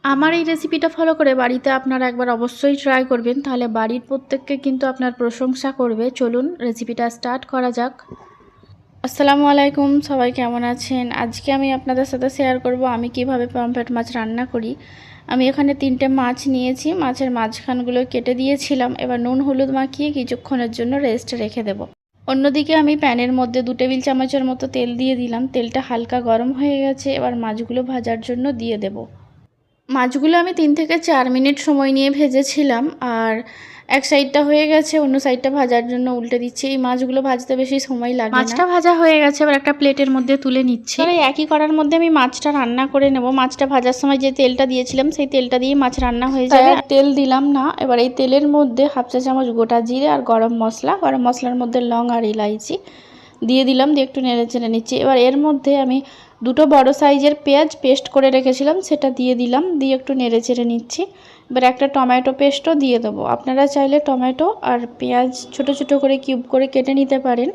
আমার এই রেসিপিটা ফলো করে বাড়িতে আপনারা একবার অবশ্যই ট্রাই করবেন, তাহলে বাড়ির প্রত্যেককে কিন্তু আপনার প্রশংসা করবে। চলুন রেসিপিটা স্টার্ট করা যাক। আসসালামু আলাইকুম, সবাই কেমন আছেন? আজকে আমি আপনাদের সাথে শেয়ার করব আমি কিভাবে পমফ্রেট মাছ রান্না করি। আমি এখানে 3টে মাছ নিয়েছি, মাছের মাঝখানগুলো কেটে দিয়েছিলাম। এবার নুন হলুদ মাখিয়ে কিছুক্ষণের জন্য রেস্ট রেখে দেব। অন্যদিকে আমি প্যানের মধ্যে 2 টেবিল চামচের মতো তেল দিয়ে দিলাম। তেলটা হালকা গরম হয়ে গেছে, এবার মাছগুলো ভাজার জন্য দিয়ে দেব। মাছগুলো আমি 3 থেকে 4 মিনিট সময় নিয়ে ভেজেছিলাম, আর এক সাইডটা হয়ে গেছে, অন্য সাইডটা ভাজার জন্য উল্টে দিচ্ছি। এই মাছগুলো ভাজতে বেশি সময় লাগে না। মাছটা ভাজা হয়ে গেছে, এবার একটা প্লেটের মধ্যে তুলে নিচ্ছি। এবার একই কড়ার মধ্যে আমি মাছটা রান্না করে নেব। মাছটা ভাজার সময় যে তেলটা দিয়েছিলাম সেই তেলটা দিয়ে মাছ রান্না হয়ে যাবে। আর তেল দিলাম না। এবার এই তেলের মধ্যে 1/2 চা চামচ গোটা জিরে আর গরম মশলার মধ্যে লং আর ইলাইচি দিয়ে দিলাম, দিয়ে একটু নেড়ে চেড়ে নিচ্ছি। এবার এর মধ্যে আমি 2টো বড় সাইজের পেঁয়াজ পেস্ট করে রেখেছিলাম, সেটা দিয়ে দিলাম, দিয়ে একটু নেড়ে চেড়ে নিচ্ছি। এবার একটা টমেটো পেস্টও দিয়ে দেবো। আপনারা চাইলে টমেটো আর পেঁয়াজ ছোট ছোট করে কিউব করে কেটে নিতে পারেন,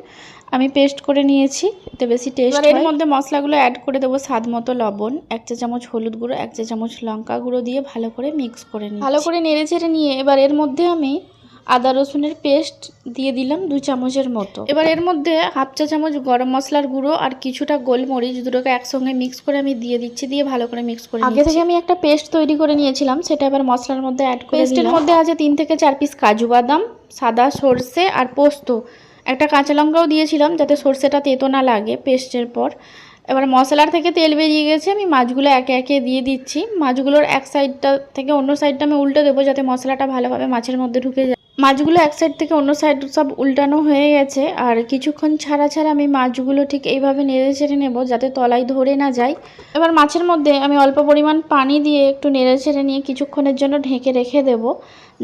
আমি পেস্ট করে নিয়েছি, এতে বেশি টেস্ট হয়। এর মধ্যে মশলাগুলো অ্যাড করে দেবো। স্বাদ মতো লবণ, 1 চা চামচ হলুদ গুঁড়ো, 1 চা চামচ লঙ্কা গুঁড়ো দিয়ে ভালো করে মিক্স করে নিই। ভালো করে নেড়ে চেড়ে নিয়ে এবার এর মধ্যে আমি আদা রসুনের পেস্ট দিয়ে দিলাম 2 চামচের মতো। এবার এর মধ্যে 1/2 চা চামচ গরম মশলার গুঁড়ো আর কিছুটা গোলমরিচ, দুটোকে একসঙ্গে মিক্স করে আমি দিয়ে দিচ্ছি, দিয়ে ভালো করে মিক্স করে নিচ্ছি। আগে থেকে আমি একটা পেস্ট তৈরি করে নিয়েছিলাম, সেটা এবার মশলার মধ্যে অ্যাড করে দিলাম। পেস্টের মধ্যে আছে 3 থেকে 4 পিস কাজু বাদাম, সাদা সর্ষে আর পোস্ত। একটা কাঁচা লঙ্কাও দিয়েছিলাম যাতে সর্ষেটা তেতো না লাগে পেস্টের পর। এবার মশলার থেকে তেল বেরিয়ে গেছে, আমি মাছগুলো একে একে দিয়ে দিচ্ছি। মাছগুলোর এক সাইডটা থেকে অন্য সাইডটা আমি উল্টে দেবো যাতে মশলাটা ভালোভাবে মাছের মধ্যে ঢুকে যায়। মাছগুলো এক সাইড থেকে অন্য সাইড সব উল্টানো হয়ে গেছে, আর কিছুক্ষণ ছাড়া ছাড়া আমি মাছগুলো ঠিক এইভাবে নেড়ে চেড়ে নেব যাতে তলায় ধরে না যায়। এবার মাছের মধ্যে আমি অল্প পরিমাণ পানি দিয়ে একটু নেড়ে চেড়ে নিয়ে কিছুক্ষণের জন্য ঢেকে রেখে দেব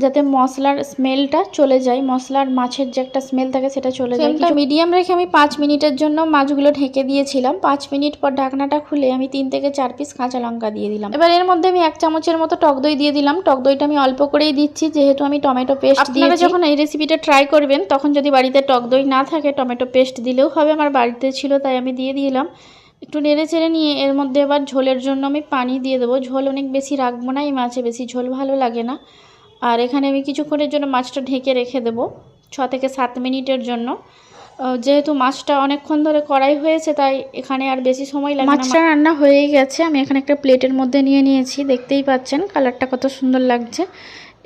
যাতে মশলার স্মেলটা চলে যায়, মশলার মাছের যে একটা স্মেল থাকে সেটা চলে যায়। মিডিয়াম রেখে আমি 5 মিনিটের জন্য মাছগুলো ঢেকে দিয়েছিলাম। 5 মিনিট পর ঢাকনাটা খুলে আমি 3 থেকে 4 পিস কাঁচা লঙ্কা দিয়ে দিলাম। এবার এর মধ্যে আমি 1 চামচের মতো টক দই দিয়ে দিলাম। টক দইটা আমি অল্প করেই দিচ্ছি যেহেতু আমি টমেটো পেস্ট দিয়েছি। আপনারা যখন এই রেসিপিটা ট্রাই করবেন তখন যদি বাড়িতে টক দই না থাকে টমেটো পেস্ট দিলেও হবে, আমার বাড়িতে ছিল তাই আমি দিয়ে দিলাম। একটু নেড়ে চেড়ে নিয়ে এর মধ্যে এবার ঝোলের জন্য আমি পানি দিয়ে দেবো। ঝোল অনেক বেশি রাখবো না, এই মাছে বেশি ঝোল ভালো লাগে না। আর এখানে আমি কিছুক্ষণের জন্য মাছটা ঢেকে রেখে দেবো 6 থেকে 7 মিনিটের জন্য। যেহেতু মাছটা অনেকক্ষণ ধরে কড়াই হয়েছে তাই এখানে আর বেশি সময় লাগে না। মাছটা রান্না হয়েই গেছে, আমি এখানে একটা প্লেটের মধ্যে নিয়ে নিয়েছি। দেখতেই পাচ্ছেন কালারটা কত সুন্দর লাগছে।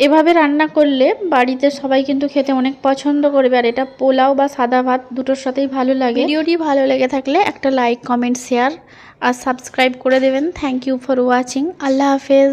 এভাবে রান্না করলে বাড়িতে সবাই কিন্তু খেতে অনেক পছন্দ করবে, আর এটা পোলাও বা সাদা ভাত দুটোর সাথেই ভালো লাগে। ভিডিওটি ভালো লেগে থাকলে একটা লাইক, কমেন্ট, শেয়ার আর সাবস্ক্রাইব করে দেবেন। Thank you for watching. আল্লাহ হাফেজ।